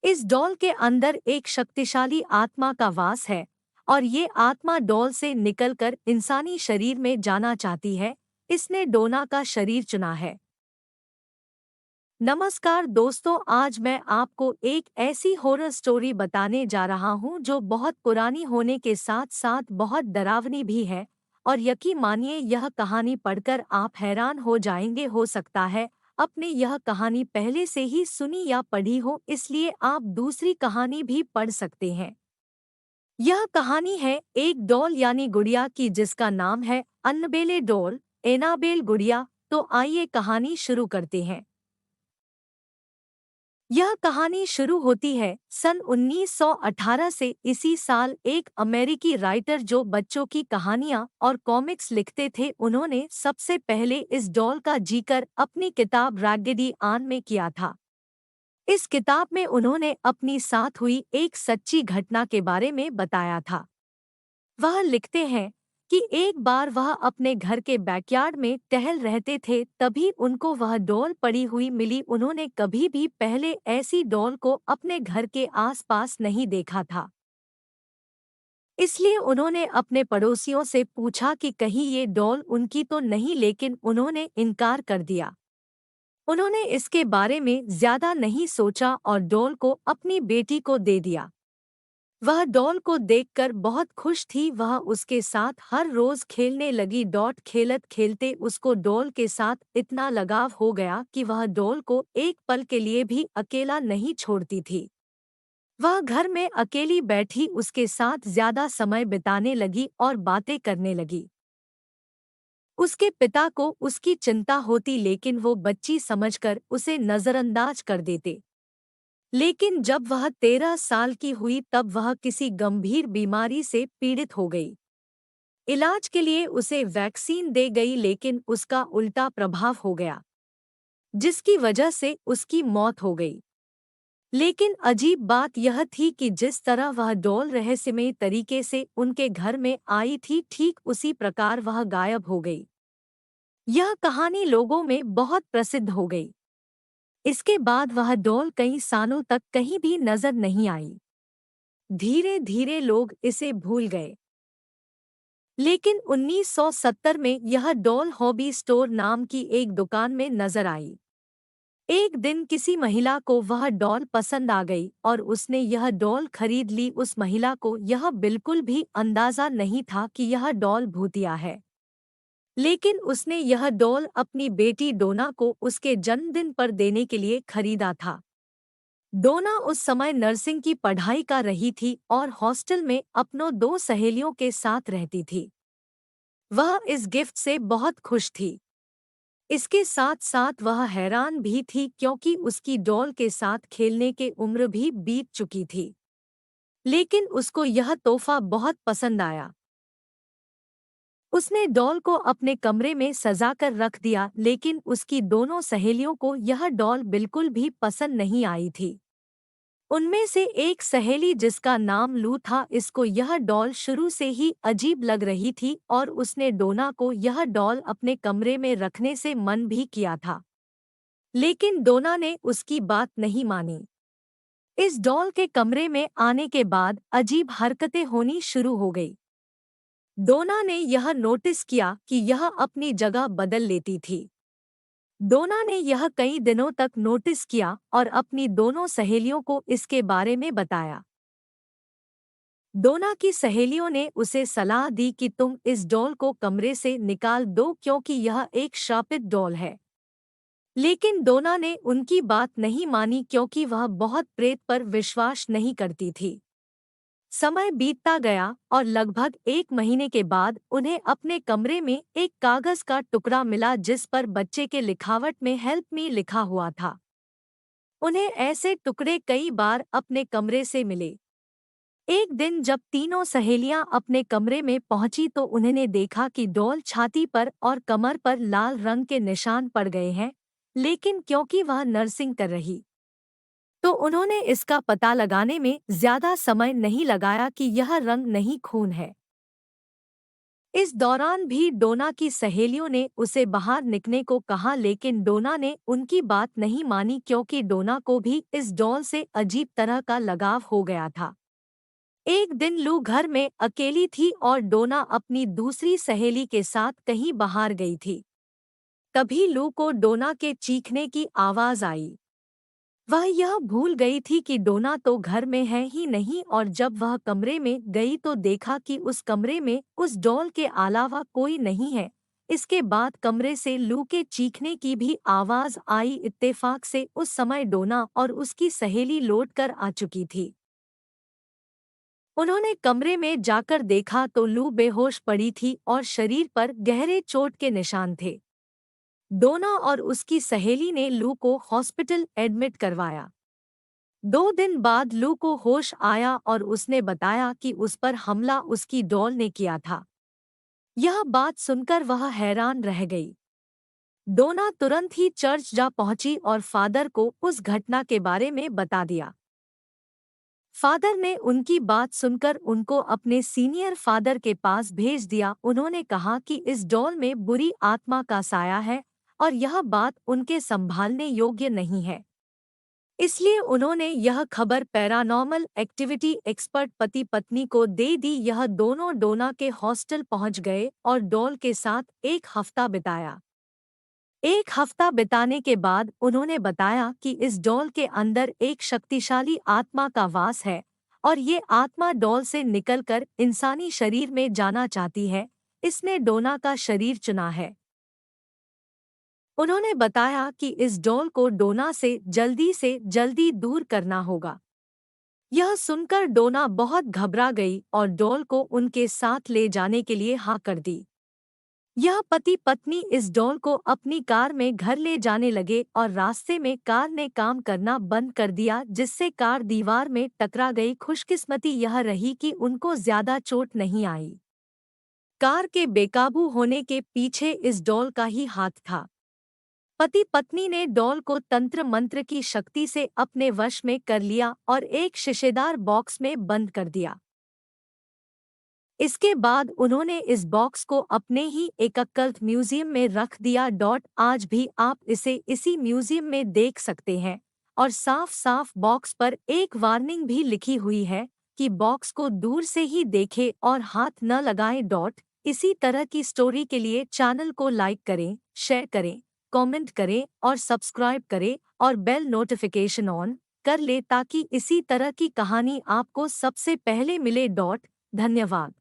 इस डॉल के अंदर एक शक्तिशाली आत्मा का वास है और ये आत्मा डॉल से निकलकर इंसानी शरीर में जाना चाहती है। इसने डोना का शरीर चुना है। नमस्कार दोस्तों, आज मैं आपको एक ऐसी हॉरर स्टोरी बताने जा रहा हूँ जो बहुत पुरानी होने के साथ साथ बहुत डरावनी भी है। और यकीन मानिए, यह कहानी पढ़कर आप हैरान हो जाएंगे। हो सकता है आपने यह कहानी पहले से ही सुनी या पढ़ी हो, इसलिए आप दूसरी कहानी भी पढ़ सकते हैं। यह कहानी है एक डॉल यानी गुड़िया की, जिसका नाम है अन्नबेले डॉल, एनाबेल गुड़िया। तो आइए कहानी शुरू करते हैं। यह कहानी शुरू होती है सन 1918 से। इसी साल एक अमेरिकी राइटर जो बच्चों की कहानियां और कॉमिक्स लिखते थे, उन्होंने सबसे पहले इस डॉल का जिक्र अपनी किताब रैगेडी आन में किया था। इस किताब में उन्होंने अपनी साथ हुई एक सच्ची घटना के बारे में बताया था। वह लिखते हैं कि एक बार वह अपने घर के बैकयार्ड में टहल रहते थे, तभी उनको वह डॉल पड़ी हुई मिली। उन्होंने कभी भी पहले ऐसी डॉल को अपने घर के आसपास नहीं देखा था। इसलिए उन्होंने अपने पड़ोसियों से पूछा कि कहीं ये डॉल उनकी तो नहीं, लेकिन उन्होंने इनकार कर दिया। उन्होंने इसके बारे में ज्यादा नहीं सोचा और डॉल को अपनी बेटी को दे दिया। वह डॉल को देखकर बहुत खुश थी। वह उसके साथ हर रोज खेलने लगी। डॉट खेलत खेलते उसको डॉल के साथ इतना लगाव हो गया कि वह डॉल को एक पल के लिए भी अकेला नहीं छोड़ती थी। वह घर में अकेली बैठी उसके साथ ज्यादा समय बिताने लगी और बातें करने लगी। उसके पिता को उसकी चिंता होती, लेकिन वो बच्ची समझकर उसे नजरअंदाज कर देते। लेकिन जब वह 13 साल की हुई तब वह किसी गंभीर बीमारी से पीड़ित हो गई। इलाज के लिए उसे वैक्सीन दे गई, लेकिन उसका उल्टा प्रभाव हो गया, जिसकी वजह से उसकी मौत हो गई। लेकिन अजीब बात यह थी कि जिस तरह वह डॉल रहस्यमय तरीके से उनके घर में आई थी, ठीक उसी प्रकार वह गायब हो गई। यह कहानी लोगों में बहुत प्रसिद्ध हो गई। इसके बाद वह डॉल कई सालों तक कहीं भी नजर नहीं आई। धीरे धीरे लोग इसे भूल गए। लेकिन 1970 में यह डॉल हॉबी स्टोर नाम की एक दुकान में नजर आई। एक दिन किसी महिला को वह डॉल पसंद आ गई और उसने यह डॉल खरीद ली। उस महिला को यह बिल्कुल भी अंदाजा नहीं था कि यह डॉल भूतिया है, लेकिन उसने यह डॉल अपनी बेटी डोना को उसके जन्मदिन पर देने के लिए खरीदा था। डोना उस समय नर्सिंग की पढ़ाई कर रही थी और हॉस्टल में अपनों दो सहेलियों के साथ रहती थी। वह इस गिफ्ट से बहुत खुश थी। इसके साथ साथ वह हैरान भी थी, क्योंकि उसकी डॉल के साथ खेलने की उम्र भी बीत चुकी थी। लेकिन उसको यह तोहफा बहुत पसंद आया। उसने डॉल को अपने कमरे में सजा कर रख दिया, लेकिन उसकी दोनों सहेलियों को यह डॉल बिल्कुल भी पसंद नहीं आई थी। उनमें से एक सहेली, जिसका नाम लू था, इसको यह डॉल शुरू से ही अजीब लग रही थी और उसने डोना को यह डॉल अपने कमरे में रखने से मन भी किया था। लेकिन डोना ने उसकी बात नहीं मानी। इस डॉल के कमरे में आने के बाद अजीब हरकतें होनी शुरू हो गई। डोना ने यह नोटिस किया कि यह अपनी जगह बदल लेती थी। डोना ने यह कई दिनों तक नोटिस किया और अपनी दोनों सहेलियों को इसके बारे में बताया। डोना की सहेलियों ने उसे सलाह दी कि तुम इस डॉल को कमरे से निकाल दो, क्योंकि यह एक श्रापित डॉल है। लेकिन डोना ने उनकी बात नहीं मानी, क्योंकि वह बहुत प्रेत पर विश्वास नहीं करती थी। समय बीतता गया और लगभग 1 महीने के बाद उन्हें अपने कमरे में एक कागज का टुकड़ा मिला, जिस पर बच्चे के लिखावट में हेल्प मी लिखा हुआ था। उन्हें ऐसे टुकड़े कई बार अपने कमरे से मिले। एक दिन जब तीनों सहेलियां अपने कमरे में पहुंची तो उन्होंने देखा कि डॉल छाती पर और कमर पर लाल रंग के निशान पड़ गए हैं, लेकिन क्योंकि वह नर्सिंग कर रही तो उन्होंने इसका पता लगाने में ज्यादा समय नहीं लगाया कि यह रंग नहीं, खून है। इस दौरान भी डोना की सहेलियों ने उसे बाहर निकलने को कहा, लेकिन डोना ने उनकी बात नहीं मानी क्योंकि डोना को भी इस डॉल से अजीब तरह का लगाव हो गया था। एक दिन लू घर में अकेली थी और डोना अपनी दूसरी सहेली के साथ कहीं बाहर गई थी। तभी लू को डोना के चीखने की आवाज आई। वह यह भूल गई थी कि डोना तो घर में है ही नहीं, और जब वह कमरे में गई तो देखा कि उस कमरे में उस डॉल के अलावा कोई नहीं है। इसके बाद कमरे से लू के चीखने की भी आवाज आई। इत्तेफाक से उस समय डोना और उसकी सहेली लौट कर आ चुकी थी। उन्होंने कमरे में जाकर देखा तो लू बेहोश पड़ी थी और शरीर पर गहरे चोट के निशान थे। डोना और उसकी सहेली ने लू को हॉस्पिटल एडमिट करवाया। 2 दिन बाद लू को होश आया और उसने बताया कि उस पर हमला उसकी डॉल ने किया था। यह बात सुनकर वह हैरान रह गई। डोना तुरंत ही चर्च जा पहुंची और फादर को उस घटना के बारे में बता दिया। फादर ने उनकी बात सुनकर उनको अपने सीनियर फादर के पास भेज दिया। उन्होंने कहा कि इस डॉल में बुरी आत्मा का साया है और यह बात उनके संभालने योग्य नहीं है। इसलिए उन्होंने यह खबर पैरानॉर्मल एक्टिविटी एक्सपर्ट पति पत्नी को दे दी। यह दोनों डोना के हॉस्टल पहुंच गए और डॉल के साथ 1 हफ्ता बिताया। 1 हफ्ता बिताने के बाद उन्होंने बताया कि इस डॉल के अंदर एक शक्तिशाली आत्मा का वास है और ये आत्मा डॉल से निकलकर इंसानी शरीर में जाना चाहती है। इसने डोना का शरीर चुना है। उन्होंने बताया कि इस डॉल को डोना से जल्दी दूर करना होगा। यह सुनकर डोना बहुत घबरा गई और डॉल को उनके साथ ले जाने के लिए हाँ कर दी। यह पति पत्नी इस डॉल को अपनी कार में घर ले जाने लगे और रास्ते में कार ने काम करना बंद कर दिया, जिससे कार दीवार में टकरा गई। खुशकिस्मती यह रही कि उनको ज्यादा चोट नहीं आई। कार के बेकाबू होने के पीछे इस डॉल का ही हाथ था। पति पत्नी ने डॉल को तंत्र मंत्र की शक्ति से अपने वश में कर लिया और एक शीशेदार बॉक्स में बंद कर दिया। इसके बाद उन्होंने इस बॉक्स को अपने ही एक अक्कल्ट म्यूजियम में रख दिया। आज भी आप इसे इसी म्यूजियम में देख सकते हैं और साफ साफ बॉक्स पर एक वार्निंग भी लिखी हुई है कि बॉक्स को दूर से ही देखें और हाथ न लगाएं। इसी तरह की स्टोरी के लिए चैनल को लाइक करें, शेयर करें, कमेंट करें और सब्सक्राइब करें और बेल नोटिफिकेशन ऑन कर ले ताकि इसी तरह की कहानी आपको सबसे पहले मिले। धन्यवाद।